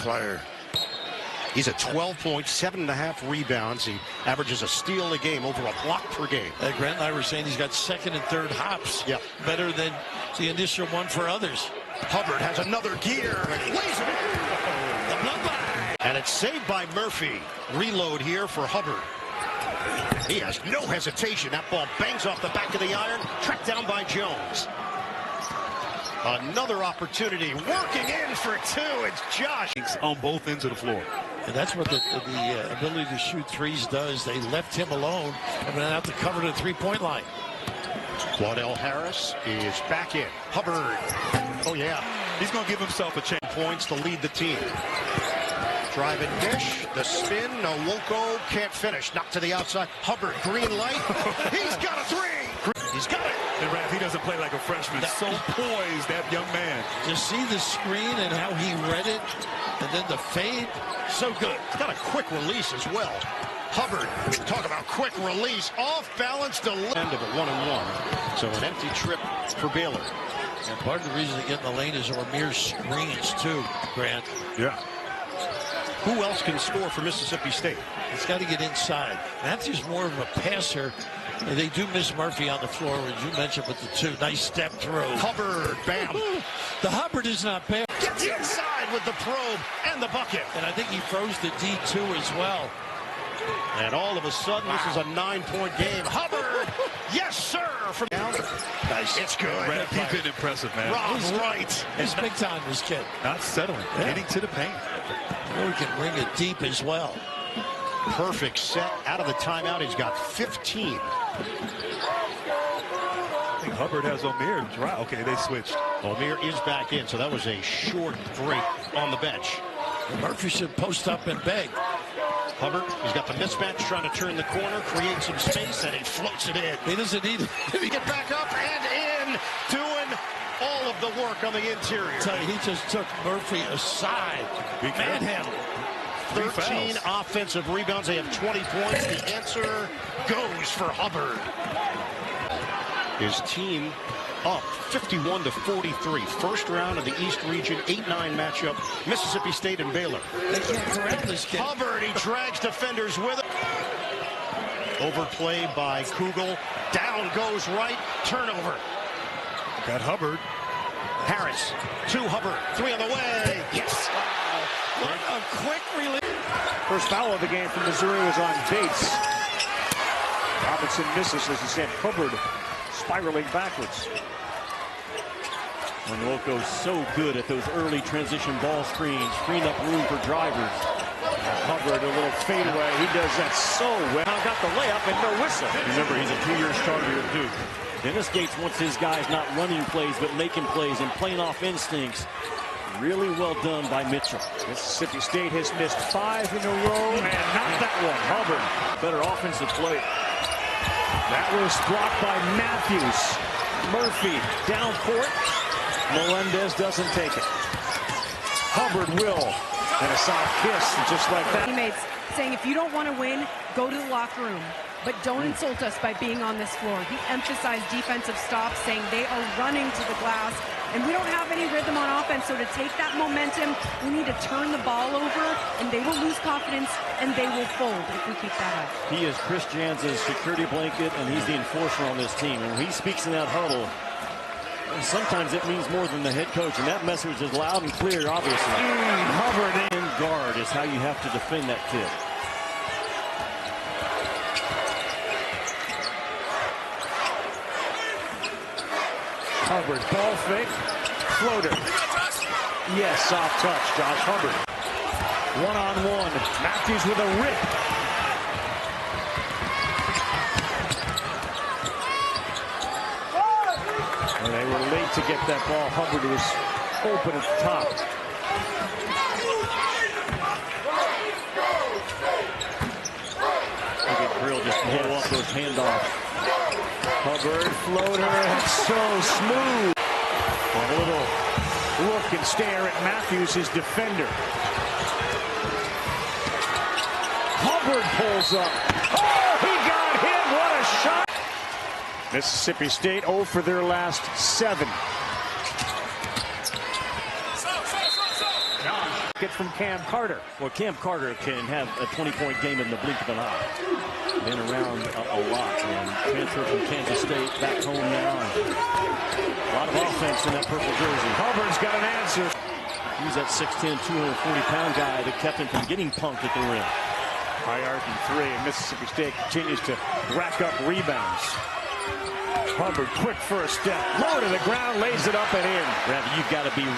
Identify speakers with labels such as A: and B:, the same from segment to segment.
A: player. He's at 12 points, 7.5 rebounds. He averages a steal a game, over a block per game.
B: Grant and I were saying he's got second and third hops.
A: Yep.
B: Better than the initial one for others.
A: Hubbard has another gear and he lays it in. The bloodline. And it's saved by Murphy. Reload here for Hubbard. He has no hesitation. That ball bangs off the back of the iron, tracked down by Jones. Another opportunity, working in for two. It's Josh.
C: On both ends of the floor.
B: And that's what the ability to shoot threes does. They left him alone and went out to cover the three-point line.
A: Claudell Harris is back in. Hubbard. Oh, yeah.
C: He's going to give himself a chance.
A: Points to lead the team. Drive and dish. The spin. Nwoko can't finish. Knocked to the outside. Hubbard, green light. He's got a three. He's got it.
C: And Raph, he doesn't play like a freshman. So poised, that young man.
B: Just see the screen and how he read it. And then the fade. So good.
A: He's got a quick release as well. Hubbard, talk about quick release. Off balance to end of it, 1-1. So an empty trip for Baylor.
B: And part of the reason to get in the lane is O'Meara screens too, Grant.
C: Yeah.
A: Who else can score for Mississippi State?
B: He's got to get inside. Matthews more of a passer. And they do miss Murphy on the floor, as you mentioned, with the two. Nice step through.
A: Hubbard, bam.
B: The Hubbard is not bad.
A: Gets inside with the probe and the bucket.
B: And I think he froze the D2 as well.
A: And all of a sudden, This is a 9-point game. Hubbard, yes, sir. From down.
B: Nice.
A: It's good.
C: Raph, he's been impressive, man.
A: Rob Wright.
B: He's big time, this kid.
C: Not settling.
B: Yeah.
C: Getting to the paint.
B: He can ring it deep as well.
A: Perfect set. Out of the timeout, he's got 15.
C: I think Hubbard has O'Meara dry. Okay, they switched.
A: O'Meara is back in, so that was a short break on the bench.
B: And Murphy should post up and beg.
A: Hubbard, he's got the mismatch, trying to turn the corner, create some space, and he floats it in.
B: He doesn't need it.
A: He get back up and in, doing all of the work on the interior.
B: I tell you, he just took Murphy aside. Manhandled.
A: 13 offensive rebounds. They have 20 points. The answer goes for Hubbard. His team up 51-43. First round of the East Region 8-9 matchup. Mississippi State and Baylor.
B: They can't correct this kid.
A: Hubbard, he drags defenders with him. Overplay by Kugel. Down goes Wright. Turnover.
C: Got Hubbard.
A: Harris to Hubbard. 3 on the way. Yes.
B: What a quick release.
D: First foul of the game from Missouri was on Bates. Robinson misses, as he said. Hubbard spiraling backwards.
E: Nwoko so good at those early transition ball screens, freeing up room for drivers.
D: Hubbard, a little fadeaway. He does that so well. Now got the layup and no whistle.
E: Remember, he's a 2-year starter here at Duke. Dennis Gates wants his guys not running plays, but making plays and playing off instincts. Really well done by Mitchell.
D: Mississippi State has missed 5 in a row, and not that one. Hubbard,
E: Better offensive play.
D: that was blocked by Matthews. Murphy down court. Melendez doesn't take it. Hubbard will. And a soft kiss, just like that.
F: Teammates saying, if you don't want to win, go to the locker room. But don't insult us by being on this floor. He emphasized defensive stops, saying they are running to the glass. And we don't have any rhythm on offense, so to take that momentum, we need to turn the ball over, and they will lose confidence, and they will fold if we keep that up.
E: He is Chris Janz's security blanket, and he's the enforcer on this team. And when he speaks in that huddle, sometimes it means more than the head coach, and that message is loud and clear, obviously.
D: Hubbard
E: In guard is how you have to defend that kid.
D: Hubbard, ball fake, floater. Yes, soft touch, Josh Hubbard. One-on-one, Matthews with a rip. And they were late to get that ball. Hubbard was open at the top.
E: Look at Grill just blow off those handoffs.
D: Hubbard, floater, so smooth. And a little look and stare at Matthews, his defender. Hubbard pulls up. Oh, he got hit. What a shot. Mississippi State 0 for their last 7. Get from Cam Carter.
E: Well, Cam Carter can have a 20-point game in the blink of an eye. Been around a lot and transferred from Kansas State back home now. A lot of offense in that purple jersey.
D: Hubbard's got an answer.
E: He's that 6'10", 240-pound guy that kept him from getting punked at the rim.
D: High arc and three, and Mississippi State continues to rack up rebounds. Hubbard, quick first step, low to the ground, lays it up and in.
E: Ravi, you've got to be.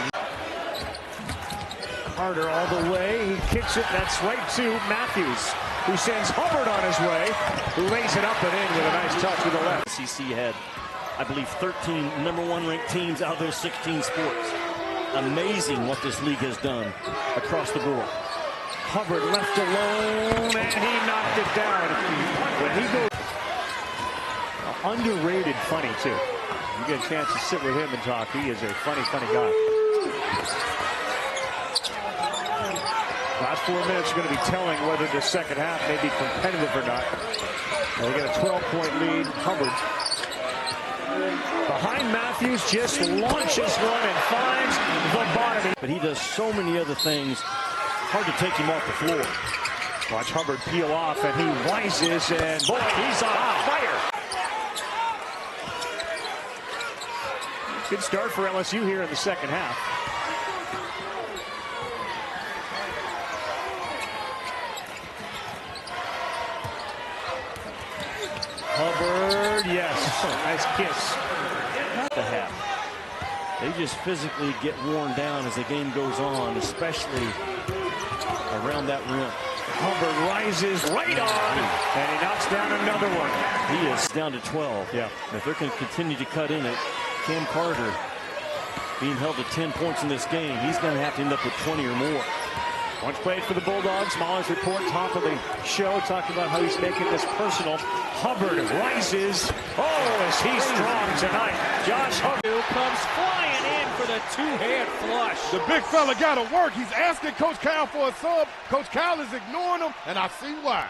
D: Carter all the way, he kicks it, that's right to Matthews, who sends Hubbard on his way, who lays it up and in with a nice touch with the left.
E: SEC had, I believe, 13 #1 ranked teams out of those 16 sports. Amazing what this league has done across the board.
D: Hubbard left alone, and he knocked it down. When he goes, underrated funny too. You get a chance to sit with him and talk. He is a funny guy. Last 4 minutes are going to be telling whether the second half may be competitive or not. They get a 12-point lead. Hubbard behind Matthews, just launches one and finds the bottom.
E: But he does so many other things. Hard to take him off the floor.
D: Watch Hubbard peel off, and he rises, and boy, he's on fire. Good start for LSU here in the second half. Hubbard, yes, nice kiss.
E: The half. They just physically get worn down as the game goes on, especially around that rim.
D: Hubbard rises right on, and he knocks down another one.
E: He is down to 12.
D: Yeah.
E: And if they're going to continue to cut in it, Cam Carter being held to 10 points in this game, he's going to have to end up with 20 or more.
D: Once played for the Bulldogs, Mahler's report, top of the show, talking about how he's making this personal. Hubbard rises. Oh, is he strong tonight? Josh Hubbard
G: comes flying in for the two-hand flush.
C: The big fella got to work. He's asking Coach Cal for a sub. Coach Cal is ignoring him, and I see why.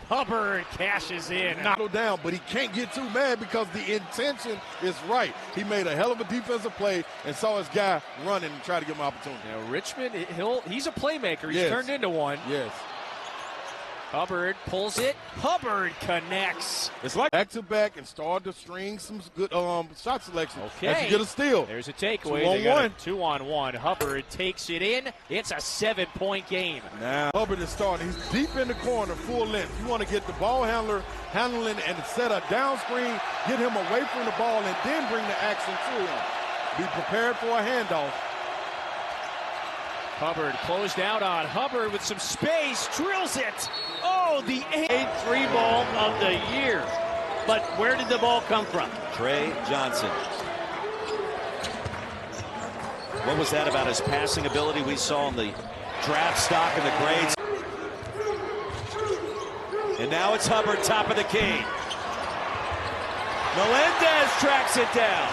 G: Hubbard cashes in.
C: Knocked down, but he can't get too mad because the intention is right. He made a hell of a defensive play and saw his guy running and try to give him an opportunity.
G: You know, Richmond, he's a playmaker. He's turned into one.
C: Yes.
G: Hubbard pulls it. Hubbard connects.
C: It's like back-to-back and start to string some good shot selection.
G: Okay.
C: As you get a steal.
G: There's a takeaway. They got a 2-on-1. Hubbard takes it in. It's a 7-point game.
C: Now Hubbard is starting. He's deep in the corner, full length. You want to get the ball handler handling and set a down screen, get him away from the ball, and then bring the action to him. Be prepared for a handoff.
G: Hubbard closed out on Hubbard with some space, drills it. Oh, the 8-3 ball of the year. But where did the ball come from?
H: Trey Johnson. What was that about his passing ability we saw in the draft stock and the grades? And now it's Hubbard, top of the key. Melendez tracks it down.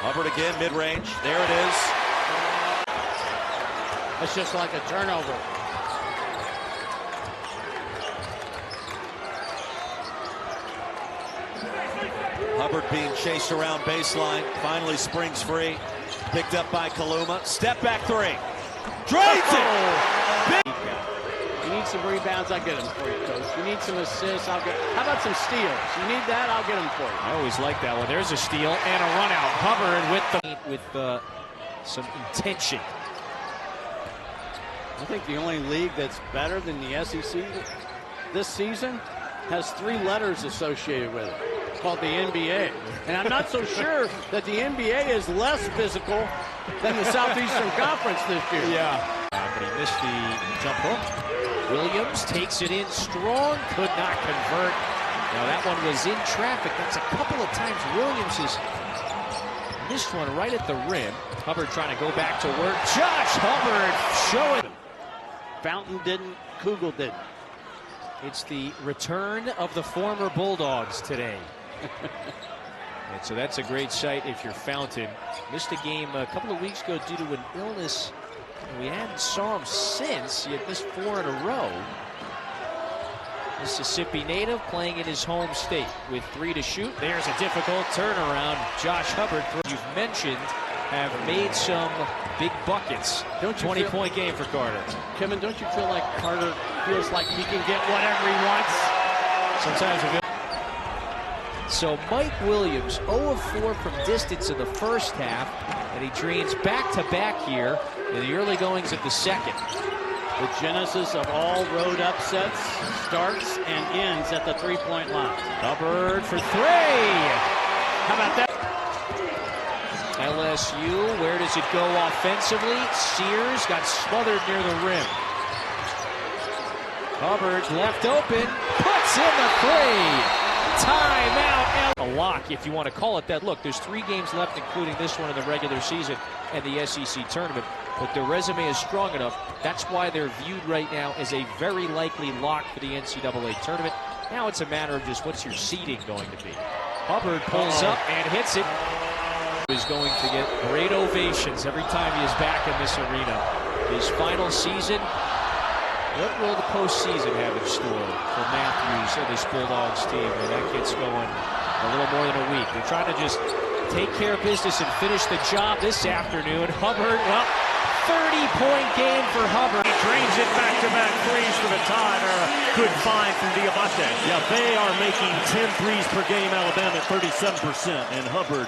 H: Hubbard again, mid-range. There it is.
G: That's just like a turnover.
H: Hubbard being chased around baseline, finally springs free. Picked up by Kaluma. Step back three. Drains it!
G: You need some rebounds, I'll get them for you, Coach. You need some assists, I'll get. How about some steals? You need that, I'll get them for you. I always like that one. There's a steal and a run out. Hubbard with some intention.
I: I think the only league that's better than the SEC this season has 3 letters associated with it. It's called the NBA. And I'm not so sure that the NBA is less physical than the Southeastern Conference this year.
G: Yeah. But he missed the jump hook. Williams takes it in strong, could not convert. Now that one was in traffic. That's a couple of times Williams has missed one right at the rim. Hubbard trying to go back to work. Josh Hubbard showing.
I: Fountain didn't, Kugel didn't.
G: It's the return of the former Bulldogs today. And so that's a great sight if you're Fountain. Missed a game a couple of weeks ago due to an illness. We hadn't saw him since. He had missed 4 in a row. Mississippi native playing in his home state with 3 to shoot. There's a difficult turnaround. Josh Hubbard. You've mentioned have made some big buckets. 20-point game for Carter.
I: Kevin, don't you feel like Carter feels like he can get whatever he wants?
G: Sometimes it So Mike Williams, 0 of 4 from distance in the first half, and he drains back-to-back here in the early goings of the second.
I: The genesis of all road upsets starts and ends at the three-point line.
G: Hubbard for 3. How about that? LSU, where does it go offensively? Sears got smothered near the rim. Hubbard's left open, puts in the 3. Timeout. A lock, if you want to call it that. Look, there's 3 games left, including this one in the regular season and the SEC tournament. But their resume is strong enough. That's why they're viewed right now as a very likely lock for the NCAA tournament. Now it's a matter of just what's your seeding going to be. Hubbard pulls up and hits it. Is going to get great ovations every time he is back in this arena. His final season. What will the postseason have in store for Matthews and this Bulldogs team when that gets going a little more than a week? They're trying to just take care of business and finish the job this afternoon. Hubbard, well, 30-point game for Hubbard.
D: He drains it back-to-back threes for the tie. A good find from Diabate. Yeah, they are making 10 threes per game. Alabama at 37%. And Hubbard,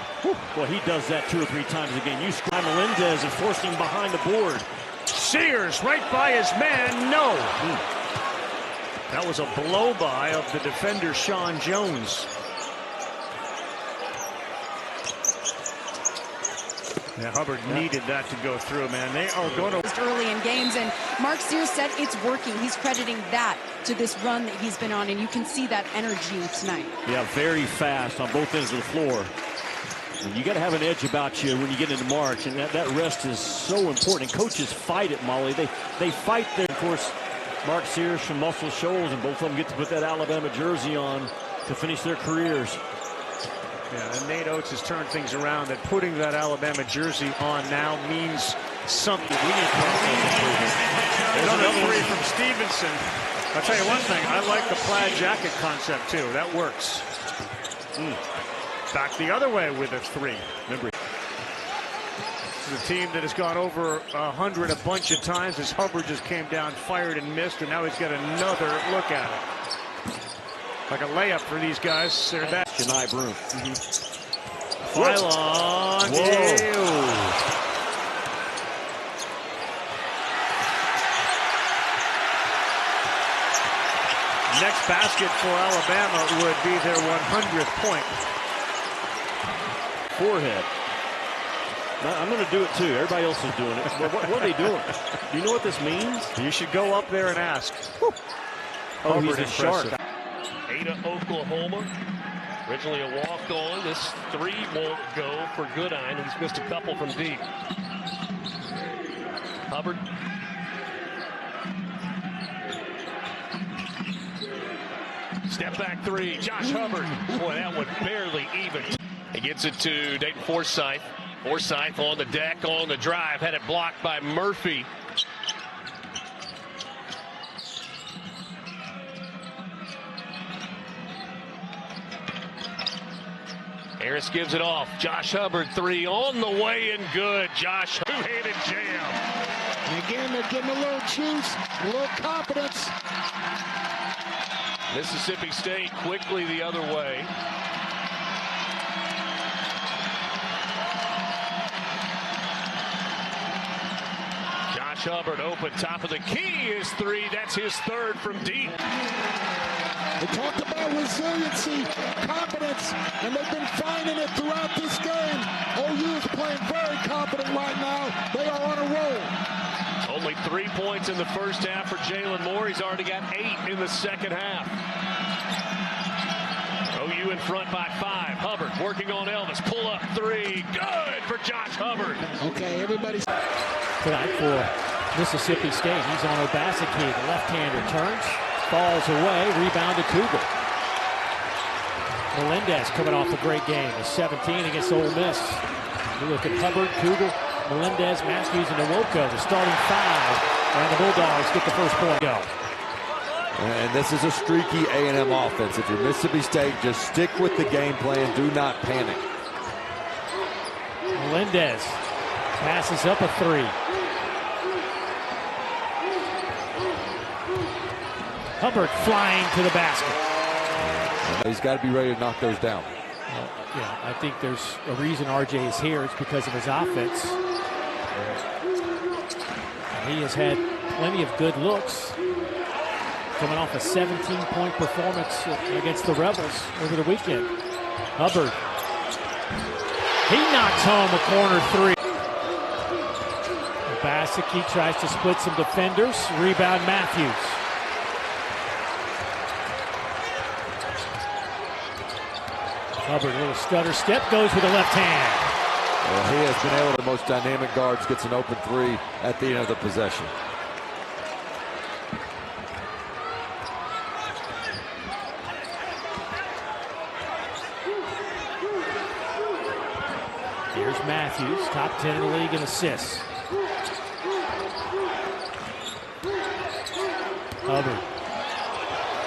D: well, he does that 2 or 3 times a game. You scry Melendez and force him behind the board. Sears right by his man. No. That was a blow-by of the defender, Sean Jones. Yeah, Hubbard needed that to go through, man. They are going to...
F: Early in games, and Mark Sears said it's working. He's crediting that to this run that he's been on, and you can see that energy tonight.
D: Yeah, very fast on both ends of the floor. And you got to have an edge about you when you get into March, and that rest is so important. And coaches fight it, Molly. They fight there. Of course, Mark Sears from Muscle Shoals, and both of them get to put that Alabama jersey on to finish their careers. Yeah, and Nate Oates has turned things around, that putting that Alabama jersey on now means something. We need process improvement. There's another 3 from Stevenson. I'll tell you one thing, I like the plaid jacket concept too. That works. Back the other way with a 3. Remember, this is a team that has gone over 100 a bunch of times as Hubbard just came down, fired and missed, and now he's got another look at it. Like a layup for these guys. They're that. Janai Broom. Phylon. Next basket for Alabama would be their 100th point. Forehead. I'm going to do it too. Everybody else is doing it. What are they doing? Do you know what this means? You should go up there and ask.
A: Oh, he's a shark. Ada, Oklahoma. Originally a walk-on. This 3 won't go for Goodine. He's missed a couple from deep. Hubbard. Step back 3. Josh Hubbard. Boy, that one barely even. He gets it to Dayton Forsythe. Forsythe on the deck, on the drive. Had it blocked by Murphy. Harris gives it off. Josh Hubbard 3 on the way and good. Josh, two-handed jam.
J: And again, they're getting a little juice, a little confidence.
A: Mississippi State quickly the other way. Josh Hubbard open, top of the key is 3. That's his 3rd from deep.
J: They talked about resiliency, confidence, and they've been finding it throughout this game. OU is playing very confident right now. They are on a roll.
A: Only 3 points in the first half for Jalen Moore. He's already got 8 in the second half. OU in front by 5. Hubbard working on Elvis. Pull up 3. Good for Josh Hubbard.
J: Okay, everybody's...
K: Tonight for Mississippi State. He's on Obaseki. The left-hander turns. Falls away, rebound to Cougar. Melendez coming off a great game. A 17 against Ole Miss. You look at Hubbard, Cougar, Melendez, Matthews, and Nwoko, the starting 5. And the Bulldogs get the first point. Go.
L: And this is a streaky A&M offense. If you're Mississippi State, just stick with the game plan. Do not panic.
K: Melendez Passes up a three. Hubbard flying to the basket.
L: He's got to be ready to knock those down.
K: Well, yeah, I think there's a reason RJ is here. It's because of his offense. And he has had plenty of good looks, coming off a 17-point performance against the Rebels over the weekend. Hubbard. He knocks home a corner three. Basicki tries to split some defenders. Rebound Matthews. Hubbard, a little stutter step, goes with the left hand.
L: Well, he has been able to, the most dynamic guards, gets an open three at the end of the possession.
K: Here's Matthews, top 10 in the league in assists. Hubbard,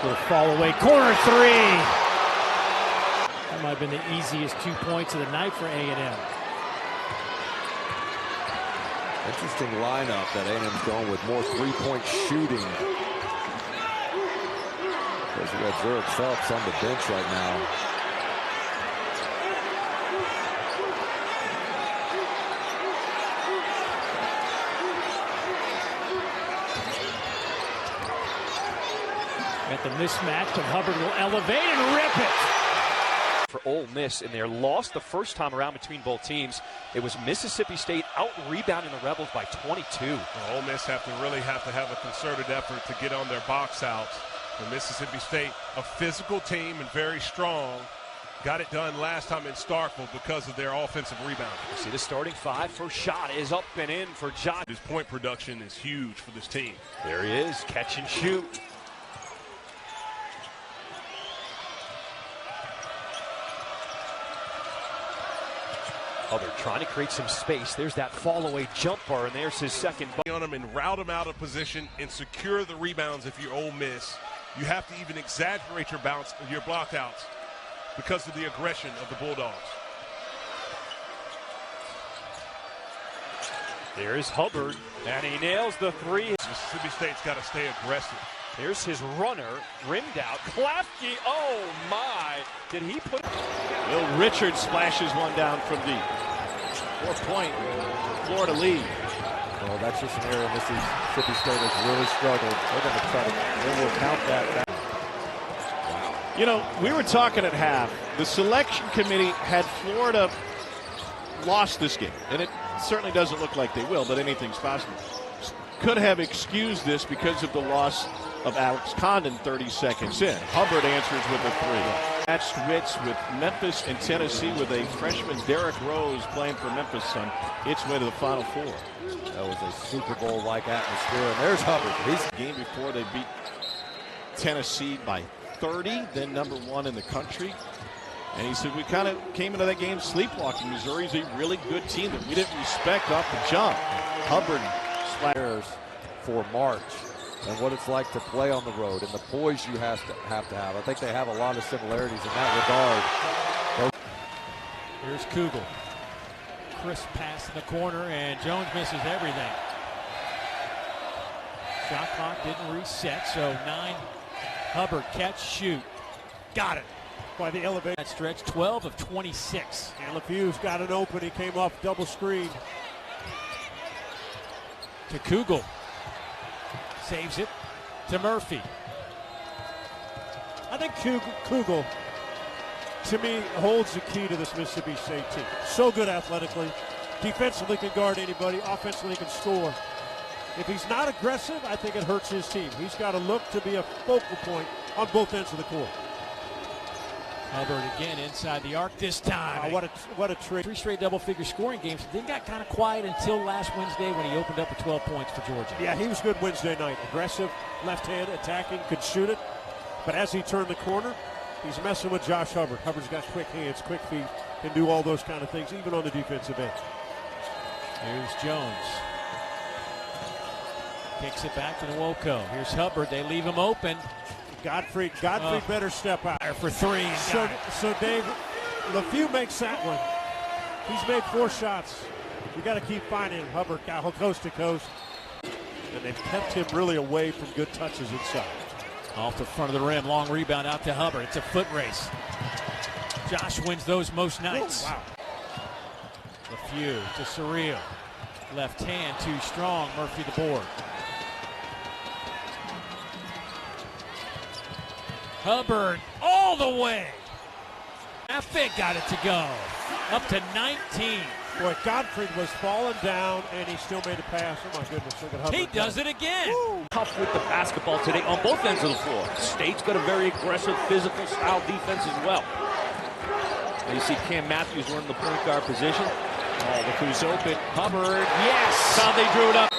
K: little fall away, corner three. That might have been the easiest 2 points of the night for A&M.
L: Interesting lineup that A&M's going with, more three-point shooting. Because we got Zurich Phelps on the bench right now.
K: At the mismatch, but Hubbard will elevate and rip it.
M: For Ole Miss in their loss the first time around between both teams, it was Mississippi State out-rebounding the Rebels by 22.
N: Well, Ole Miss really have to have a concerted effort to get on their box outs. And Mississippi State, a physical team and very strong, got it done last time in Starkville because of their offensive rebounding.
M: You see the starting five. First shot is up and in for John.
N: His point production is huge for this team.
M: There he is, catch and shoot. Hubbard trying to create some space. There's that fall-away jumper, and there's his second.
N: On him and route him out of position and secure the rebounds if you're Ole Miss. You have to even exaggerate your block outs because of the aggression of the Bulldogs.
M: There's Hubbard, and he nails the three.
N: Mississippi State's got to stay aggressive.
M: Here's his runner, rimmed out. Klafke, oh my! Did he put?
O: Will Richards splashes one down from deep. 4-point Florida lead.
L: Well, that's just an area Mississippi State has really struggled. They're going to try to, they will count that back.
O: Wow. You know, we were talking at half. The selection committee had Florida lost this game, and it certainly doesn't look like they will, but anything's possible. Could have excused this because of the loss of Alex Condon 30 seconds in. Hubbard answers with a three. Matched wits with Memphis and Tennessee with a freshman Derrick Rose playing for Memphis on its way to the Final Four.
L: That was a Super Bowl-like atmosphere, and there's Hubbard.
O: He's the game before they beat Tennessee by 30, then number one in the country. And he said, we kind of came into that game sleepwalking. Missouri's a really good team that we didn't respect off the jump. Hubbard
L: slatters for March and what it's like to play on the road and the poise you have to have. I think they have a lot of similarities in that regard.
K: Here's Kugel. Crisp pass in the corner, and Jones misses everything. Shot clock didn't reset, so 9. Hubbard, catch, shoot. Got it. By the elevator. That stretch, 12 of 26.
P: And LeFew's got it open. He came off double screen.
K: To Kugel. Saves it to Murphy.
P: I think Kugel, to me, holds the key to this Mississippi State team. So good athletically. Defensively can guard anybody. Offensively can score. If he's not aggressive, I think it hurts his team. He's got to look to be a focal point on both ends of the court.
K: Hubbard again inside the arc this time.
P: What a trick.
K: 3 straight double-figure scoring games. Then got kind of quiet until last Wednesday when he opened up with 12 points for Georgia.
P: Yeah, he was good Wednesday night. Aggressive, left hand, attacking, could shoot it. But as he turned the corner, he's messing with Josh Hubbard. Hubbard's got quick hands, quick feet, can do all those kind of things, even on the defensive end.
K: Here's Jones. Kicks it back to Nwoko. Here's Hubbard. They leave him open.
P: Godfrey better step out.
K: For 3.
P: So Dave, LeFew makes that one. He's made 4 shots. You got to keep finding Hubbard coast to coast. And they've kept him really away from good touches inside.
K: Off the front of the rim, long rebound out to Hubbard. It's a foot race. Josh wins those most nights.
P: Oh, wow.
K: LeFew to Surreal. Left hand too strong. Murphy the board. Hubbard all the way. Affit got it to go. Up to 19.
P: Boy, Godfrey was falling down, and he still made a pass. Oh, my goodness. Look at Hubbard.
K: He does it again.
P: Woo.
Q: Tough with the basketball today on both ends of the floor. State's got a very aggressive, physical style defense as well. Now you see Cam Matthews running the point guard position.
G: Oh, look who's open. Hubbard, yes! How they drew it up.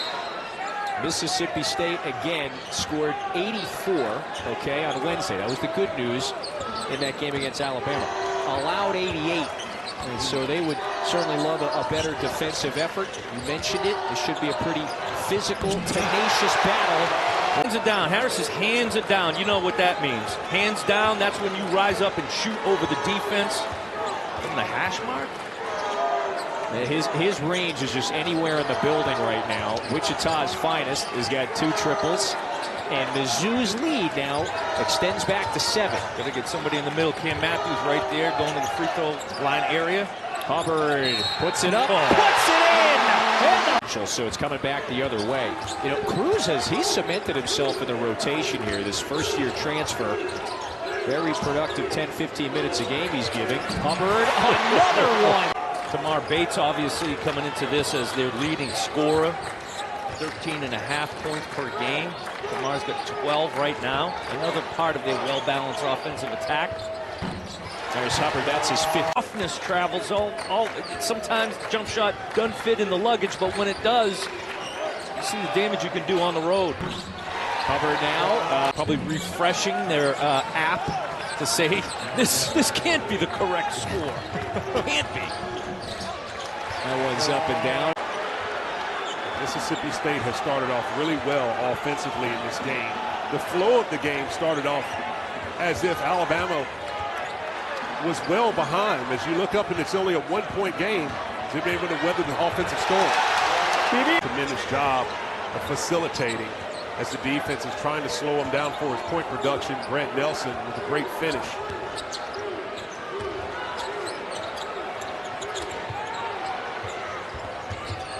G: Mississippi State, again, scored 84, okay, on Wednesday. That was the good news in that game against Alabama. Allowed 88. And so they would certainly love a better defensive effort. You mentioned it. This should be a pretty physical, tenacious battle.
Q: Hands it down. Harris is hands it down. You know what that means. Hands down, that's when you rise up and shoot over the defense. From the hash mark?
G: His range is just anywhere in the building right now. Wichita's finest has got 2 triples. And Mizzou's lead now extends back to 7.
Q: Got to get somebody in the middle. Cam Matthews right there going to the free throw line area.
G: Hubbard puts it up, puts it in! So it's coming back the other way. You know, Cruz he's cemented himself in the rotation here, this first-year transfer. Very productive 10-15 minutes a game he's giving. Hubbard, another one!
Q: Tamar Bates obviously coming into this as their leading scorer. 13.5 points per game. Tamar's got 12 right now. Another part of their well-balanced offensive attack.
G: There's Hubbard, that's his 5th.
Q: Toughness travels. Sometimes the jump shot doesn't fit in the luggage, but when it does, you see the damage you can do on the road.
G: Hubbard now
Q: probably refreshing their app to say this can't be the correct score. Can't be.
G: That one's up and down.
N: Mississippi State has started off really well offensively in this game. The flow of the game started off as if Alabama was well behind. As you look up and it's only a 1-point game, they've been able to weather the offensive storm. Tremendous job of facilitating as the defense is trying to slow him down for his point production. Grant Nelson with a great finish.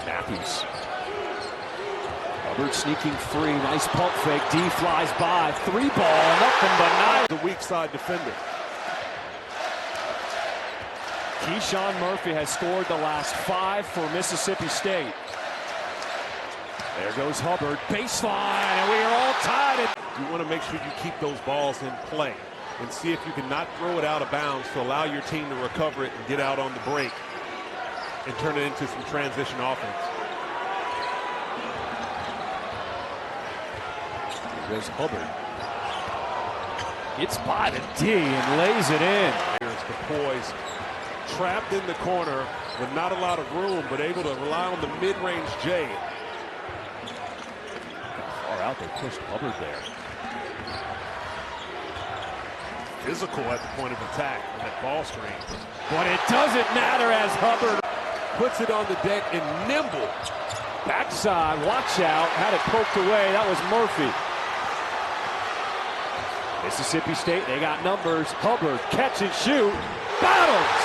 G: Matthews. Hubbard sneaking free. Nice pump fake. D flies by. 3-ball. Nothing but 9.
N: The weak side defender.
D: Keyshawn Murphy has scored the last 5 for Mississippi State. There goes Hubbard. Baseline. And we are all tied.
N: You want to make sure you keep those balls in play and see if you can not throw it out of bounds to allow your team to recover it and get out on the break and turn it into some transition offense.
G: There's Hubbard.
D: It's by the D and lays it in.
N: Here's the poise. Trapped in the corner with not a lot of room, but able to rely on the mid-range J.
D: Far out, they pushed Hubbard there.
N: Physical at the point of attack on that ball screen.
D: But it doesn't matter as Hubbard
N: puts it on the deck and nimble.
D: Backside, watch out. Had it poked away. That was Murphy. Mississippi State, they got numbers. Hubbard, catch and shoot. Battles!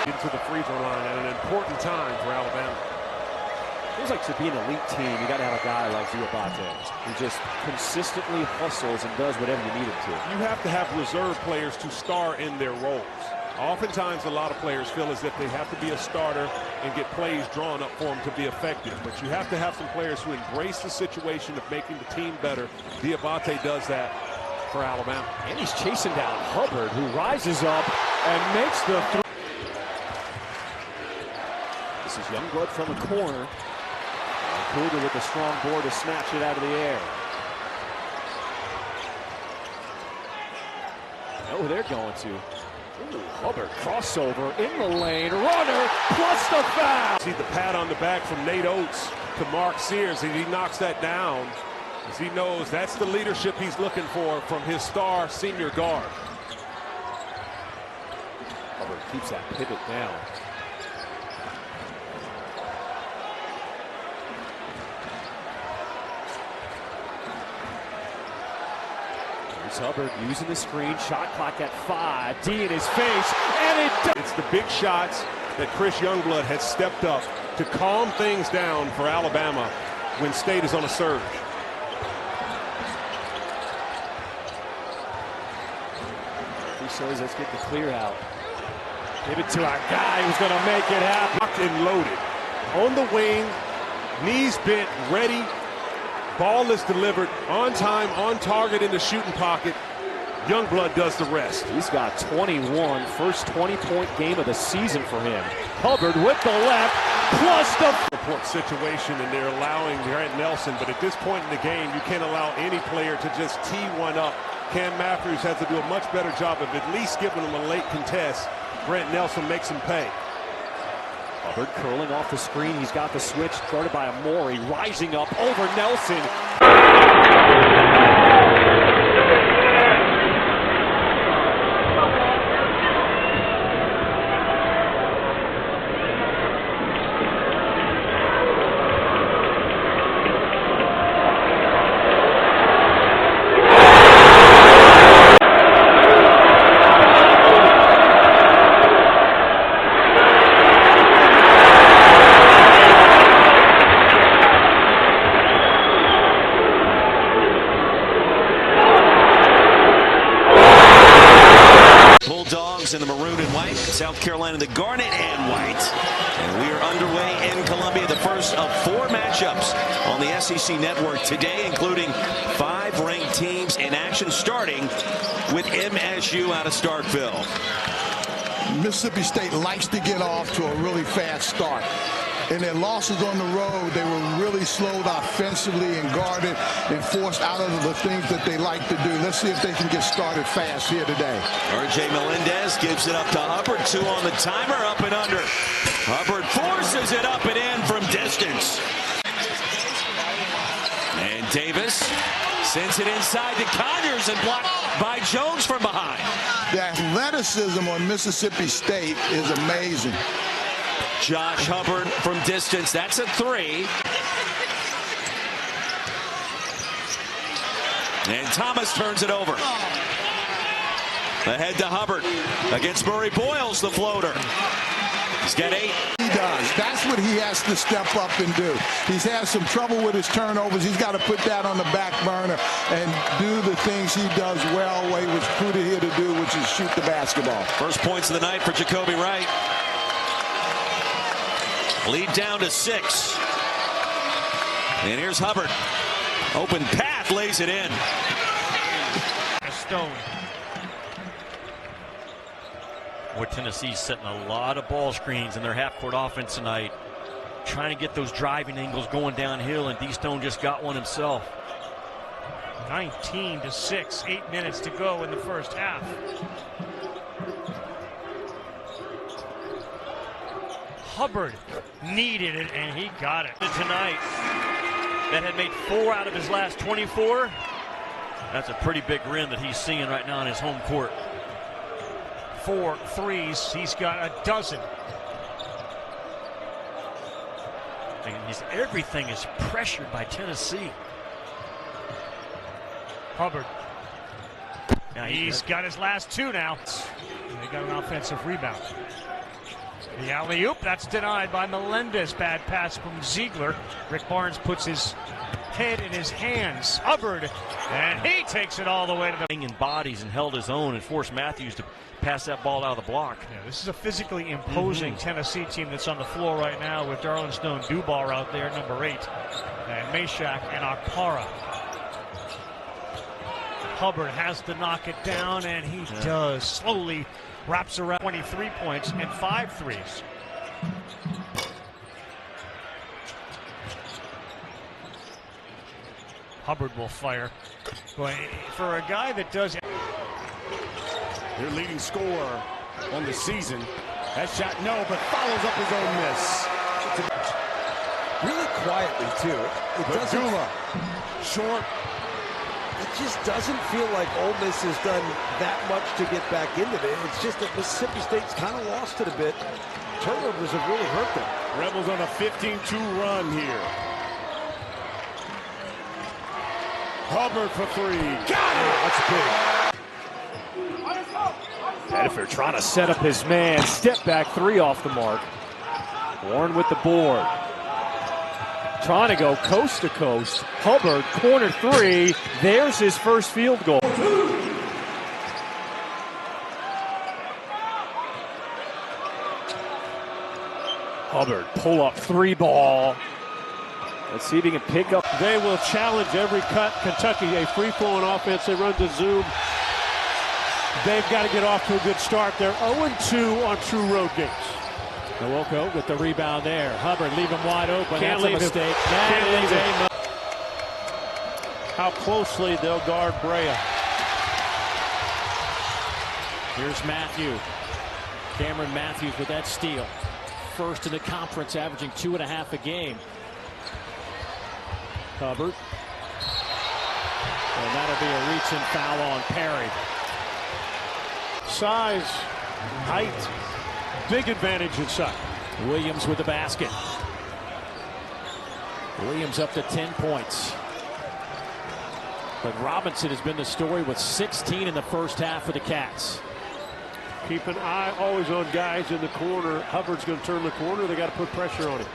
N: Into the free throw line at an important time for Alabama.
D: Feels like to be an elite team, you got to have a guy like Diabate who just consistently hustles and does whatever you need him to.
N: You have to have reserve players to star in their roles. Oftentimes, a lot of players feel as if they have to be a starter and get plays drawn up for them to be effective. But you have to have some players who embrace the situation of making the team better. Diabate does that for Alabama.
D: And he's chasing down Hubbard, who rises up and makes the three. This is Youngblood from the corner. Cougar with a strong board to snatch it out of the air. Oh, they're going to. Ooh, Hubbard crossover in the lane. Runner plus the foul.
N: See the pat on the back from Nate Oates to Mark Sears, and he knocks that down as he knows that's the leadership he's looking for from his star senior guard.
D: Hubbard keeps that pivot down. Here's Hubbard using the screen. Shot clock at 5. D in his face, and
N: It's the big shots that Chris Youngblood has stepped up to calm things down for Alabama when State is on a surge.
D: He says, let's get the clear out. Give it to our guy who's going to make it happen.
N: Locked and loaded. On the wing, knees bent, ready. Ball is delivered on time, on target in the shooting pocket. Youngblood does the rest.
D: He's got 21, first 20-point game of the season for him. Hubbard with the left, plus the
N: support situation, and they're allowing Grant Nelson, but at this point in the game, you can't allow any player to just tee one up. Cam Matthews has to do a much better job of at least giving him a late contest. Grant Nelson makes him pay.
D: Hubbard curling off the screen. He's got the switch started by Amori, rising up over Nelson.
H: Bulldogs in the maroon and white, South Carolina the garnet and white. And we are underway in Columbia, the first of 4 matchups on the SEC network today, including 5 ranked teams in action, starting with MSU out of Starkville.
J: Mississippi State likes to get off to a really fast start. In their losses on the road, they were really slowed offensively and guarded and forced out of the things that they like to do. Let's see if they can get started fast here today.
H: R.J. Melendez gives it up to Hubbard. 2 on the timer, up and under. Hubbard forces it up and in from distance. And Davis sends it inside to Conyers and blocked by Jones from behind.
J: The athleticism on Mississippi State is amazing.
H: Josh Hubbard from distance. That's a 3. And Thomas turns it over. Ahead to Hubbard against Murray Boyles, the floater. He's got 8.
J: He does. That's what he has to step up and do. He's had some trouble with his turnovers. He's got to put that on the back burner and do the things he does well, what he was recruited here to do, which is shoot the basketball.
H: First points of the night for Jacoby Wright. Lead down to 6. And here's Hubbard. Open path, lays it in.
R: Stone. Boy, Tennessee's setting a lot of ball screens in their half-court offense tonight. Trying to get those driving angles going downhill, and D. Stone just got one himself.
P: 19-6, 8 minutes to go in the first half. Hubbard needed it, and he got it tonight.
R: That had made 4 out of his last 24. That's a pretty big win that he's seeing right now in his home court.
P: 4 threes. He's got a dozen.
R: And everything is pressured by Tennessee.
P: Hubbard. Now he's got his last 2 now. They got an offensive rebound. The alley-oop, that's denied by Melendez. Bad pass from Ziegler. Rick Barnes puts his head in his hands. Hubbard, and he takes it all the way to the...
R: In bodies and held his own and forced Matthews to pass that ball out of the block.
P: Yeah, this is a physically imposing Tennessee team that's on the floor right now with Darlin Stone Dubar out there, number 8, and Meshack and Akpara. Hubbard has to knock it down, and he does. Slowly wraps around 23 points and 5 threes. Hubbard will fire. Boy, for a guy that does...
D: Their leading scorer on the season. That shot, no, but follows up his own miss.
L: Really quietly, too. It doesn't...
D: Short.
L: It just doesn't feel like Ole Miss has done that much to get back into it. It's just that Mississippi State's kind of lost it a bit. Turnovers have really hurt them.
D: Rebels on a 15-2 run here.
P: Hubbard for three. Got it! That's big.
D: Pettifer trying to set up his man. Step back three off the mark. Warren with the board. Trying to go coast to coast. Hubbard, corner three. There's his first field goal. Hubbard, pull up three ball. Let's see if he can pick up.
P: They will challenge every cut. Kentucky, a free-flowing offense. They run to zoom. They've got to get off to a good start. They're 0-2 on true road games.
K: Nwoko with the rebound there. Hubbard leave him wide open.
P: Can't
K: That's
P: leave
K: a
P: him.
K: mistake.
P: Can't leave him. How closely they'll guard Brea.
K: Here's Matthew. Cameron Matthews with that steal. First in the conference, averaging 2.5 a game. Hubbard. And that'll be a reach-in foul on Perry.
P: Size, height, big advantage inside.
K: Williams with the basket. Williams up to 10 points. But Robinson has been the story with 16 in the first half for the Cats.
P: Keep an eye always on guys in the corner. Hubbard's going to turn the corner. They got to put pressure on him.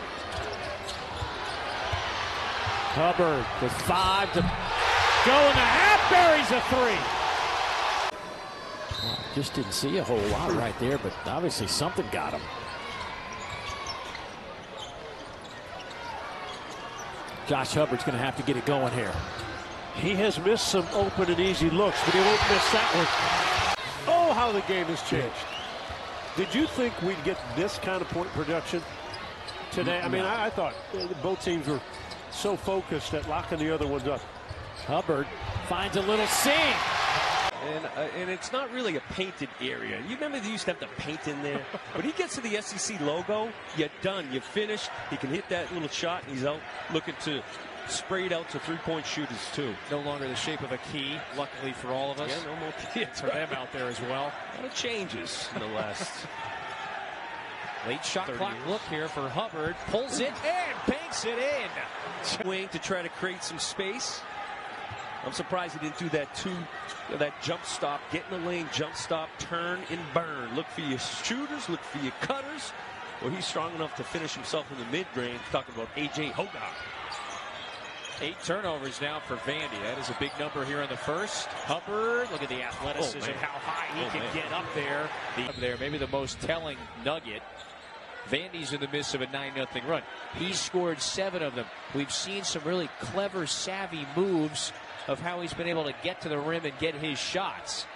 K: Hubbard with 5 to go in the half. Buries a three. Well, just didn't see a whole lot right there, but obviously something got him. Josh Hubbard's going to have to get it going here.
P: He has missed some open and easy looks, but he won't miss that one. Oh, how the game has changed. Did you think we'd get this kind of point production today? I mean, I thought both teams were so focused at locking the other ones up.
K: Hubbard finds a little seam.
M: And it's not really a painted area. You remember they used to have the paint in there? When he gets to the SEC logo, you're done. You're finished. He can hit that little shot, and he's out looking to spray it out to three-point shooters, too.
G: No longer the shape of a key, luckily for all of us.
M: Yeah, no more kids.
G: For them out there as well.
M: A lot of changes in the last
G: late shot clock
M: years.
G: look here for Hubbard. Pulls it and banks it in.
M: Wing to try to create some space. I'm surprised he didn't do that jump stop, get in the lane, jump stop, turn, and burn. Look for your shooters, look for your cutters. Well, he's strong enough to finish himself in the mid-range. Talking about A.J. Hogarth.
G: 8 turnovers now for Vandy. That is a big number here in the first. Hubbard, look at the athleticism, how high he can get up there. Maybe the most telling nugget. Vandy's in the midst of a 9-0 run. He scored 7 of them. We've seen some really clever, savvy moves of how he's been able to get to the rim and get his shots.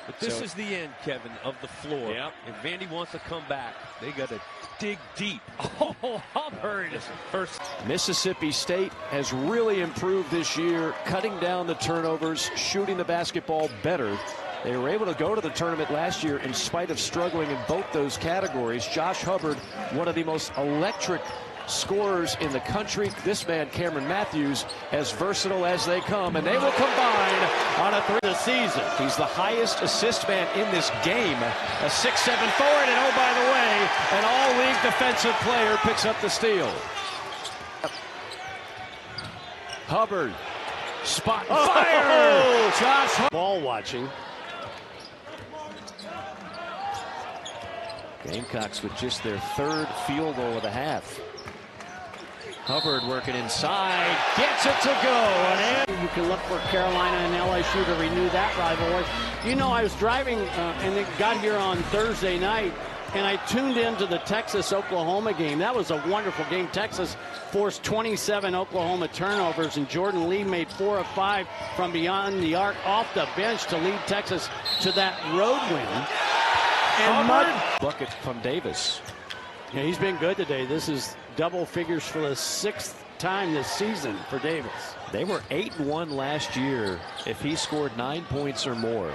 M: But this is the end, Kevin, of the floor.
G: Yep.
M: If Vandy wants to come back, they got to dig deep.
G: Oh, Hubbard.
E: First, Mississippi State has really improved this year, cutting down the turnovers, shooting the basketball better. They were able to go to the tournament last year in spite of struggling in both those categories. Josh Hubbard, one of the most electric scorers in the country. This man, Cameron Matthews, as versatile as they come, and they will combine on a 3 this season. He's the highest assist man in this game, a 6'7" forward, and oh, by the way, an all-league defensive player picks up the steal. Hubbard, spot fire! Josh Hubbard.
D: Ball watching.
E: Gamecocks with just their 3rd field goal of the half. Hubbard working inside, gets it to go.
I: You can look for Carolina and LSU to renew that rivalry. You know, I was driving and it got here on Thursday night, and I tuned into the Texas-Oklahoma game. That was a wonderful game. Texas forced 27 Oklahoma turnovers, and Jordan Lee made 4 of 5 from beyond the arc off the bench to lead Texas to that road win. And
E: bucket from Davis.
I: Yeah, he's been good today. This is double figures for the 6th time this season for Davis.
E: They were 8-1 last year if he scored 9 points or more.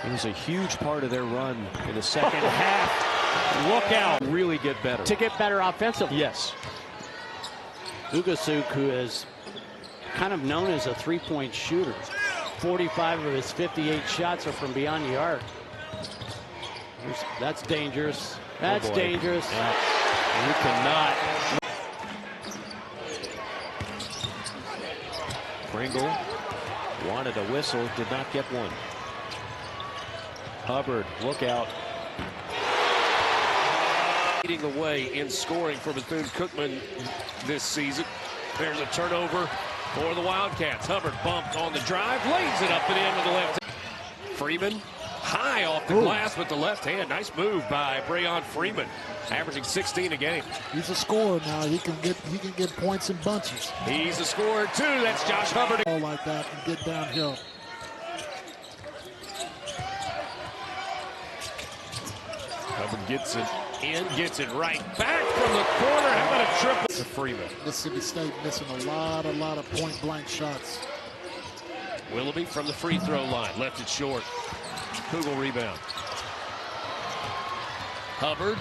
E: He was a huge part of their run in the second half. Look out. Really get better.
I: To get better offensively.
E: Yes.
I: Ugasuk, who is kind of known as a three-point shooter. 45 of his 58 shots are from beyond the arc. That's dangerous. That's dangerous.
E: Yeah. You cannot.
O: Pringle
E: Wanted a whistle, did not get one. Hubbard, look out.
S: Leading the way in scoring for Bethune-Cookman this season. There's a turnover for the Wildcats. Hubbard bumped on the drive, lays it up and in with the left. Freeman high off the glass with the left hand. Nice move by Brayon Freeman, averaging 16 a game.
J: He's a scorer now. He can get points in bunches.
S: He's a scorer too. That's Josh Hubbard.
J: All like that and get downhill.
S: Hubbard gets it in, gets it right back from the corner. How about a triple to Freeman?
J: Mississippi State missing a lot of point-blank shots.
S: Willoughby from the free throw line, left it short. Kugel rebound. Hubbard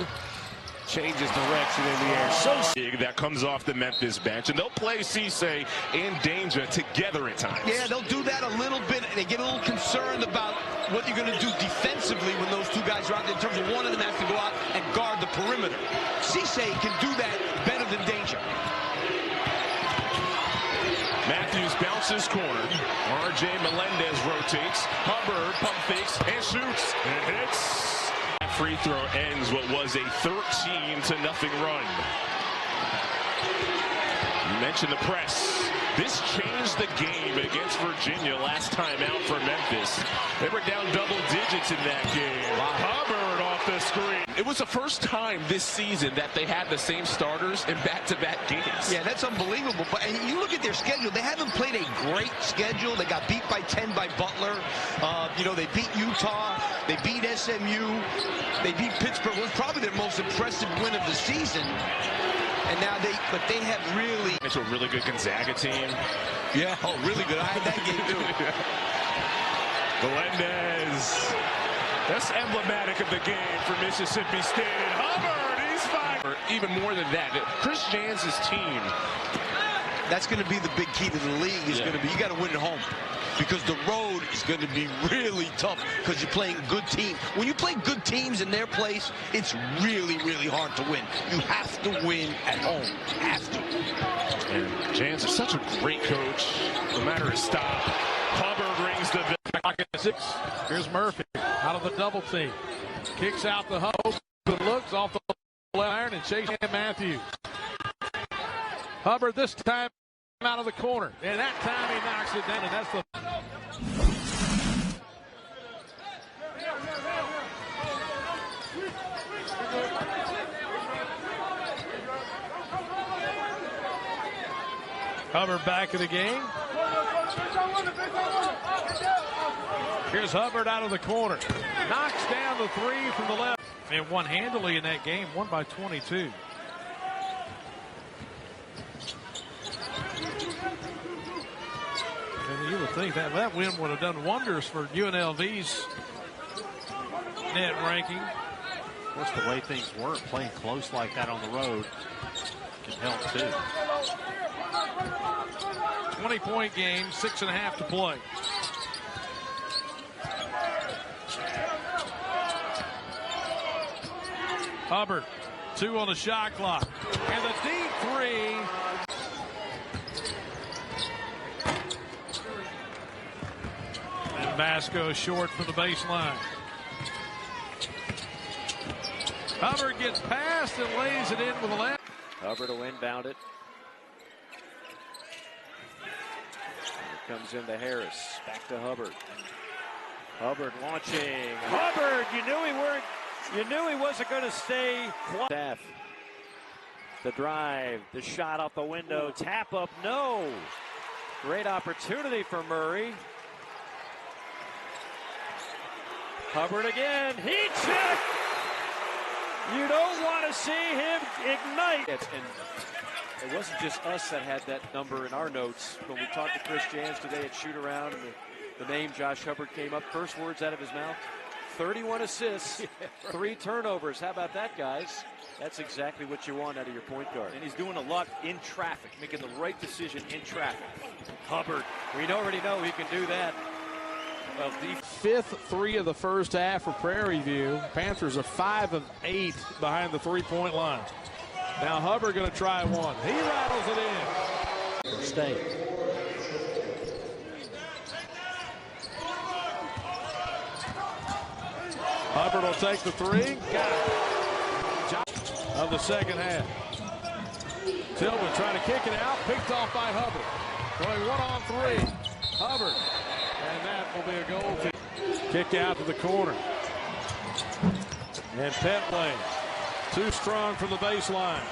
S: changes direction in the air. So
T: that comes off the Memphis bench, and they'll play Cisse and Danger together at times.
U: Yeah, they'll do that a little bit. They get a little concerned about what you're going to do defensively when those two guys are out there, in terms of one of them has to go out and guard the perimeter. Cisse can do that better than Danger.
T: Matthews bounces corner. R.J. Melendez rotates. Hubbard pump fakes and shoots and hits. That free throw ends what was a 13-0 run. You mentioned the press. This changed the game against Virginia last time out for Memphis. They were down double digits in that game. Hubbard off the screen. It was the first time this season that they had the same starters in back-to-back games.
U: Yeah, that's unbelievable. But and you look at their schedule, they haven't played a great schedule. They got beat by 10 by Butler. They beat Utah. They beat SMU. They beat Pittsburgh. It was probably their most impressive win of the season. And now they have really...
T: It's a really good Gonzaga team.
U: Yeah, really good. I had that game too.
T: Melendez. That's emblematic of the game for Mississippi State. And Hubbard, he's fine. Even more than that, Chris Jans' team.
U: That's going to be the big key to the league. Is going to be, you got to win at home. Because the road is going to be really tough because you're playing good teams. When you play good teams in their place, it's really, really hard to win. You have to win at home. You have to.
T: And Jans is such a great coach. No matter his stop. Hubbard rings the
V: pocket 6. Here's Murphy out of the double team. Kicks out the host, but looks off the left iron and chasing Matthews. Hubbard this time out of the corner. And that time he knocks it down, and that's the... Hubbard back in the game. Here's Hubbard out of the corner. Knocks down the three from the left. And won handily in that game, won by 22. And you would think that win would have done wonders for UNLV's net ranking.
W: Of course, the way things weren't, playing close like that on the road can help too.
V: 20-point game, 6.5 to play. Hubbard, 2 on the shot clock. And the deep three. And Vasco short from the baseline. Hubbard gets past and lays it in with the left.
E: Hubbard will inbound it. Here comes into Harris. Back to Hubbard. Hubbard launching. Hubbard, you knew he wasn't going to stay quiet. The drive, the shot off the window, tap up, no. Great opportunity for Murray. Hubbard again, heat check. You don't want to see him ignite. And it wasn't just us that had that number in our notes. When we talked to Chris Jans today at shoot around, and the name Josh Hubbard came up, first words out of his mouth. 31 assists, 3 turnovers. How about that, guys? That's exactly what you want out of your point guard.
X: And he's doing a lot in traffic, making the right decision in traffic.
E: Hubbard, we already know he can do that.
V: Well, the 5th 3 of the first half for Prairie View. Panthers are 5 of 8 behind the 3-point line. Now Hubbard going to try one. He rattles it in.
K: State.
V: Hubbard will take the three. Got it. Of the second half. Tillman trying to kick it out. Picked off by Hubbard. Going 1-on-3. Hubbard. And that will be a goal. Kick out to the corner. And Petley. Too strong from the baseline.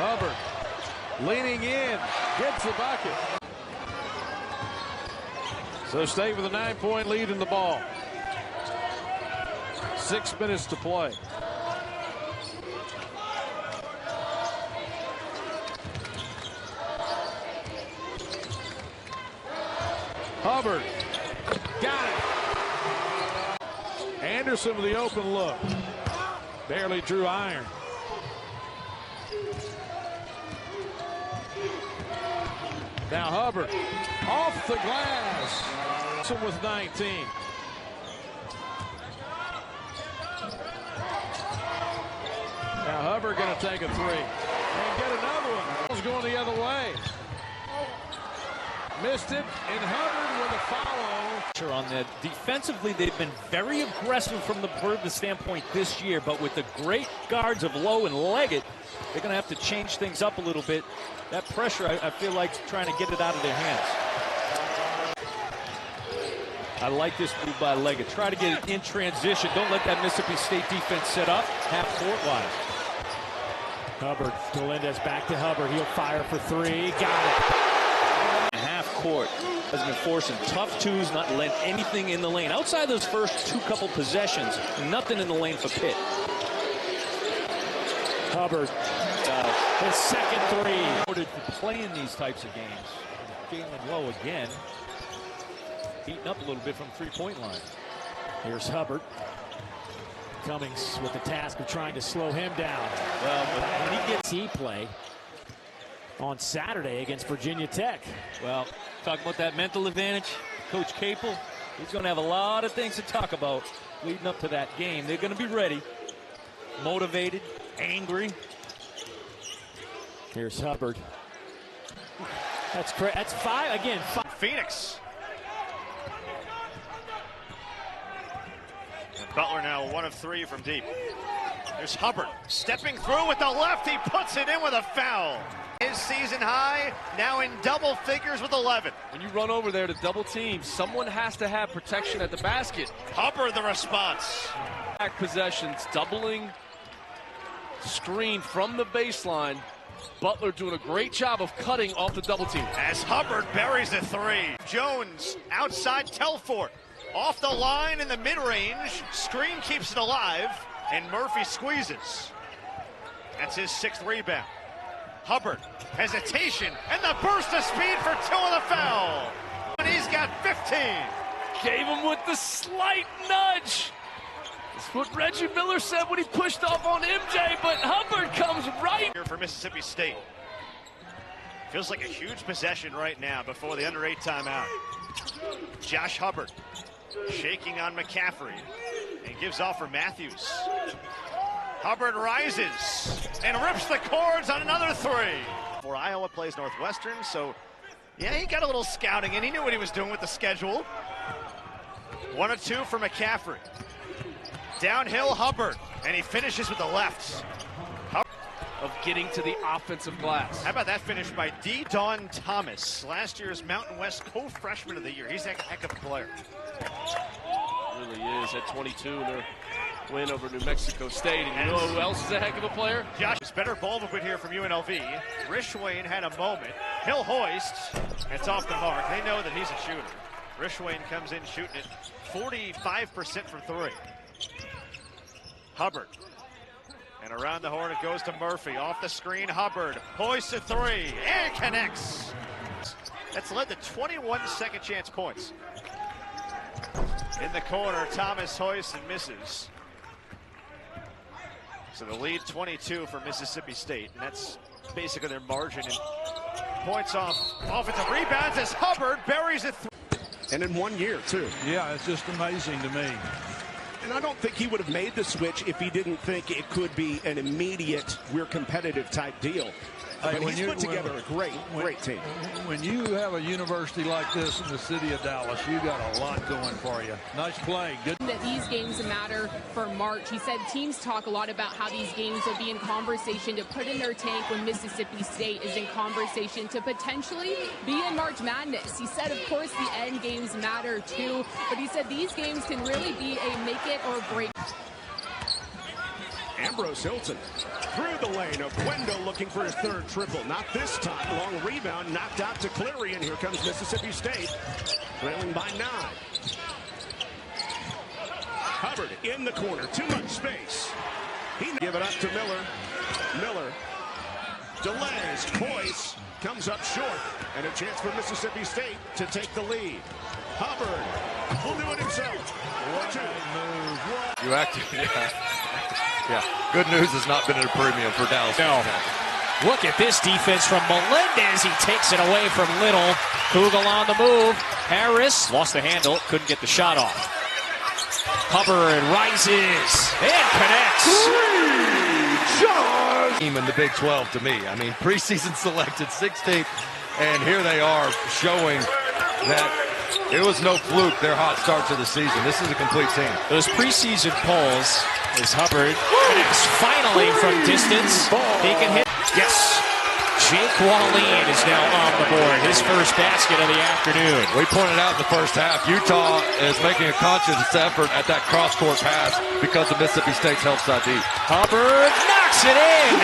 V: Hubbard leaning in, gets the bucket. So State with a 9-point lead in the ball. 6 minutes to play. Hubbard got it. Anderson with the open look. Barely drew iron. Now Hubbard off the glass. With 19. Now Hubbard going to take a three and get another one. Ball's going the other way. Missed it, and Hubbard with a follow.
Q: On that. Defensively, they've been very aggressive from the standpoint this year, but with the great guards of Lowe and Leggett, they're going to have to change things up a little bit. That pressure, I feel like, trying to get it out of their hands. I like this move by Leggett. Try to get it in transition. Don't let that Mississippi State defense set up. Half-court line.
K: Hubbard, Melendez back to Hubbard. He'll fire for three. Got it.
Q: Half-court has been forcing tough twos, not letting anything in the lane. Outside those first couple possessions, nothing in the lane for Pitt.
K: Hubbard, his second three.
Q: For playing these types of games. Galen Lowe again. Heating up a little bit from three-point line.
K: Here's Hubbard. Cummings with the task of trying to slow him down.
Q: Well,
K: when he gets play on Saturday against Virginia Tech.
Q: Well, talking about that mental advantage, Coach Capel, he's going to have a lot of things to talk about leading up to that game. They're going to be ready, motivated, angry.
K: Here's Hubbard. That's five again.
A: Phoenix. Butler now 1 of 3 from deep. There's Hubbard stepping through with the left. He puts it in with a foul. His season high, now in double figures with 11.
B: When you run over there to double team, someone has to have protection at the basket.
A: Hubbard the response.
B: Back possessions, doubling screen from the baseline. Butler doing a great job of cutting off the double team.
A: As Hubbard buries the three. Jones outside Telfort. Off the line in the mid-range. Screen keeps it alive, and Murphy squeezes. That's his 6th rebound. Hubbard, hesitation, and the burst of speed for 2 on the foul. And he's got 15.
B: Gave him with the slight nudge. That's what Reggie Miller said when he pushed off on MJ, but Hubbard comes right.
A: Here for Mississippi State. Feels like a huge possession right now before the under 8 timeout. Josh Hubbard shaking on McCaffrey and gives off for Matthews. Hubbard rises and rips the cords on another three. For Iowa plays Northwestern, so yeah, he got a little scouting and he knew what he was doing with the schedule. 1 of 2 for McCaffrey. Downhill Hubbard, and he finishes with the left.
B: Of getting to the offensive glass.
A: How about that finish by D. Don Thomas, last year's Mountain West co-freshman of the year. He's a heck of a player.
B: Really is at 22 in their win over New Mexico State. And you know who else is a heck of a player?
A: Josh, better ball movement here from UNLV. Rishwain had a moment. He'll hoist. It's off the mark. They know that he's a shooter. Rishwain comes in shooting it 45% from 3. Hubbard. And around the horn it goes to Murphy. Off the screen, Hubbard hoists a 3 and connects. That's led to 21 second chance points. In the corner, Thomas hoists and misses. So the lead 22 for Mississippi State, and that's basically their margin. And points off offensive rebounds as Hubbard buries it.
V: And in 1 year, too.
C: Yeah, it's just amazing to me. And I don't think he would have made the switch if he didn't think it could be an immediate, we're competitive type deal. But he's put together a great team.
V: When you have a university like this in the city of Dallas, you got a lot going for you. Nice play. Good.
F: That these games matter for March. He said teams talk a lot about how these games will be in conversation to put in their tank when Mississippi State is in conversation to potentially be in March Madness. He said, of course, the end games matter too, but he said these games can really be a make it or break.
C: Ambrose Hilton through the lane of Gwendo looking for his third triple. Not this time. Long rebound knocked out to Cleary, and here comes Mississippi State, trailing by 9. Hubbard in the corner. Too much space. He give it up to Miller. Miller delays. Boyce comes up short, and a chance for Mississippi State to take the lead. Hubbard will do it himself.
L: You acted, yeah. Good news has not been at a premium for Dallas.
G: No. Look at this defense from Melendez. He takes it away from Little. Kugel on the move. Harris lost the handle. Couldn't get the shot off. Hubbard rises and connects.
L: Team in the Big 12 to me. I mean, preseason selected 16th, and here they are showing that it was no fluke, their hot start to the season. This is a complete team.
G: Those preseason polls as Hubbard connects finally from distance. He can hit. Yes. Jake Wallin is now on the board. His first basket of the afternoon.
L: We pointed out in the first half, Utah is making a conscious effort at that cross-court pass because of Mississippi State's help side deep.
G: Hubbard knocks it in.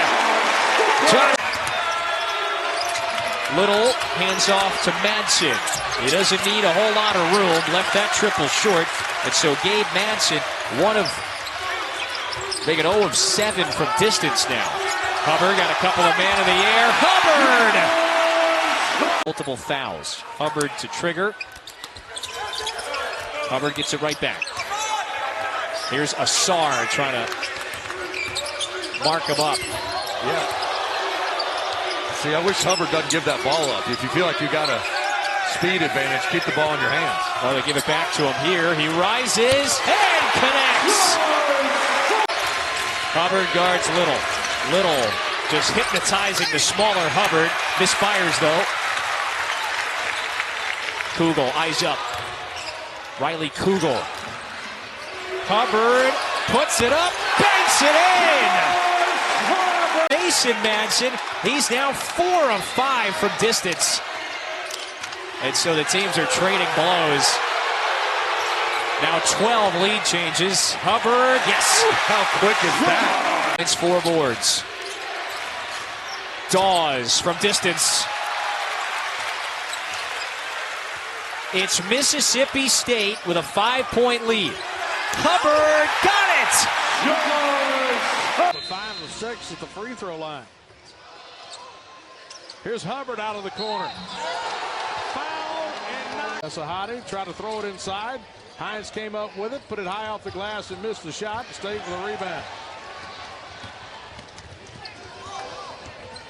G: Little hands off to Madsen. He doesn't need a whole lot of room. Left that triple short. And so Gabe Madsen, making 0 of 7 from distance now. Hubbard got a couple of man in the air. Hubbard! Multiple fouls. Hubbard to trigger. Hubbard gets it right back. Here's Assar trying to mark him up.
L: Yeah. See, I wish Hubbard doesn't give that ball up. If you feel like you got a speed advantage, keep the ball in your hands.
G: Oh, they give it back to him here. He rises and connects. Hubbard guards Little. Little just hypnotizing the smaller Hubbard. Misfires though. Kugel, eyes up. Riley Kugel. Hubbard puts it up, banks it in! Mason Madsen, he's now 4 of 5 from distance. And so the teams are trading blows. Now 12 lead changes. Hubbard, yes!
L: How quick is that?
G: It's 4 boards. Dawes from distance. It's Mississippi State with a 5-point lead. Hubbard got it!
V: 5 of 6 at the free throw line. Here's Hubbard out of the corner. Foul and not. That's a hottie. Tried to throw it inside. Hines came up with it, put it high off the glass and missed the shot. Stayed for the rebound.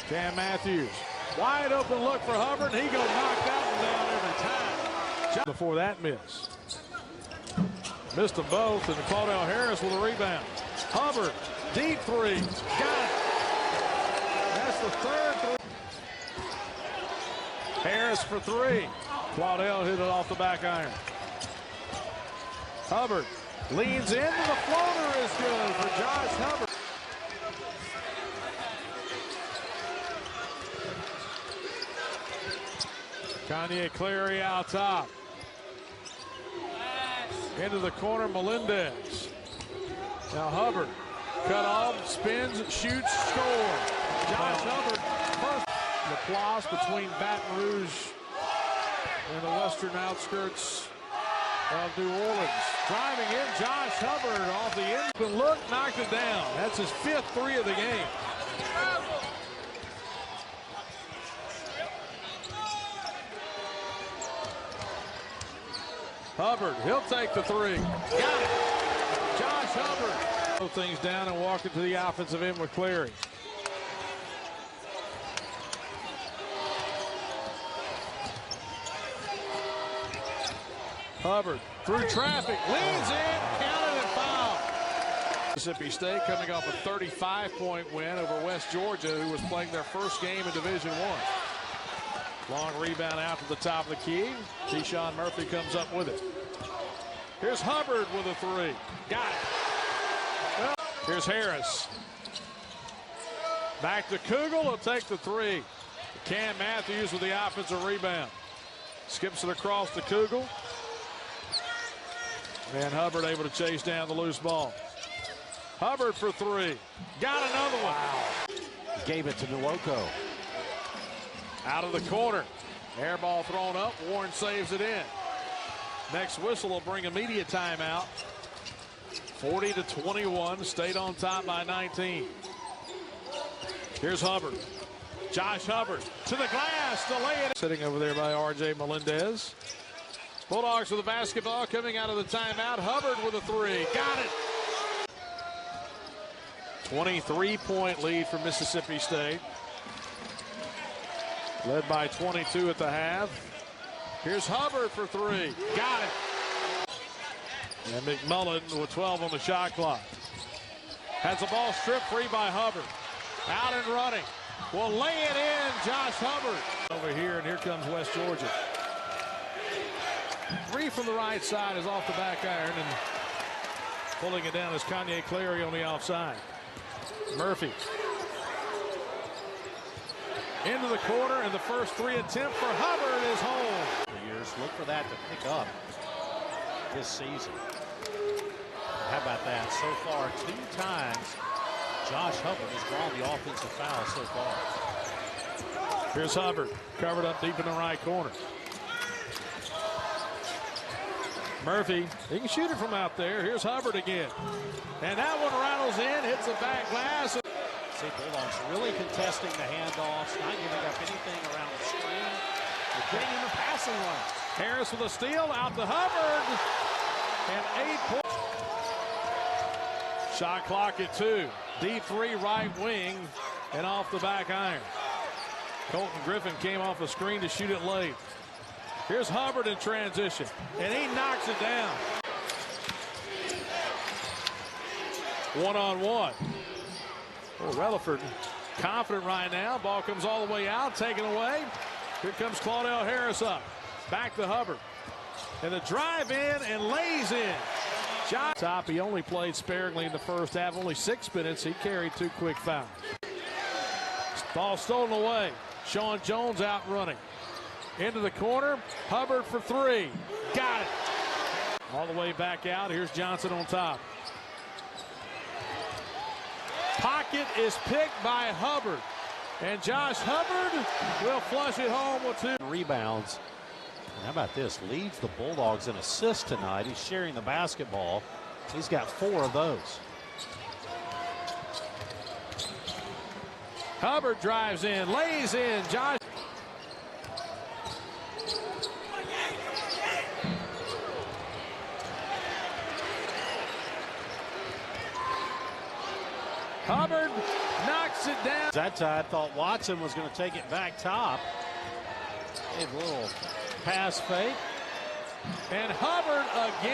V: Cam Matthews. Wide open look for Hubbard. He goes knock that one down every time. Before that miss. Missed them both, and Claudell Harris with a rebound. Hubbard, deep 3. Got it. That's the third 3. Harris for 3. Claudell hit it off the back iron. Hubbard leans in, and the floater is good for Josh Hubbard. Kanye Cleary out top. Into the corner, Melendez. Now Hubbard, cut off, spins, shoots, score. Josh Hubbard, first. Laplace between Baton Rouge and the western outskirts of New Orleans. Driving in, Josh Hubbard off the end. Look, knocked it down. That's his 5th 3 of the game. Hubbard, he'll take the 3. Got it. Josh Hubbard. Slow things down and walk into the offensive end with Cleary. Hubbard through traffic, leans in, counted and foul. Mississippi State coming off a 35-point win over West Georgia, who was playing their first game in Division I. Long rebound out to the top of the key. Keyshawn Murphy comes up with it. Here's Hubbard with a three. Got it. Well, here's Harris. Back to Kugel. He'll take the three. Cam Matthews with the offensive rebound. Skips it across to Kugel. And Hubbard able to chase down the loose ball. Hubbard for three. Got another one. Wow.
D: Gave it to Nwoko.
V: Out of the corner. Air ball thrown up. Warren saves it in. Next whistle will bring immediate timeout. 40-21. State on top by 19. Here's Hubbard. Josh Hubbard to the glass to lay it. Sitting over there by R.J. Melendez. Bulldogs with the basketball coming out of the timeout. Hubbard with a three. Got it. 23-point lead for Mississippi State. Led by 22 at the half. Here's Hubbard for three. Got it. And McMullen with 12 on the shot clock. Has the ball stripped free by Hubbard. Out and running. Will lay it in, Josh Hubbard. Over here, and here comes West Georgia. Three from the right side is off the back iron, and pulling it down is Kanye Clary on the offside. Murphy. Into the corner, and the first three attempt for Hubbard is home.
K: Years, look for that to pick up this season. How about that? So far, 2 times, Josh Hubbard has drawn the offensive foul so far.
V: Here's Hubbard, covered up deep in the right corner. Murphy, he can shoot it from out there. Here's Hubbard again. And that one rattles in, hits the back glass.
K: See, Bulldogs really contesting the handoffs, not giving up anything around the screen. They're getting in the passing lane.
V: Harris with a steal, out to Hubbard. And 8 points. Shot clock at 2. Deep three, right wing, and off the back iron. Colton Griffin came off a screen to shoot it late. Here's Hubbard in transition, and he knocks it down. One-on-one. Well, Rutherford confident right now. Ball comes all the way out, taken away. Here comes Claudell Harris up. Back to Hubbard. And the drive in and lays in. Shot top. He only played sparingly in the first half. Only 6 minutes. He carried 2 quick fouls. Ball stolen away. Sean Jones out running. Into the corner. Hubbard for 3. Got it. All the way back out. Here's Johnson on top. Pocket is picked by Hubbard. And Josh Hubbard will flush it home with 2
K: rebounds. How about this? Leads the Bulldogs in assists tonight. He's sharing the basketball. He's got 4 of those.
V: Hubbard drives in, lays in. Josh. Hubbard knocks it down.
K: That time I thought Watson was going to take it back top. A little pass fake.
V: And Hubbard again.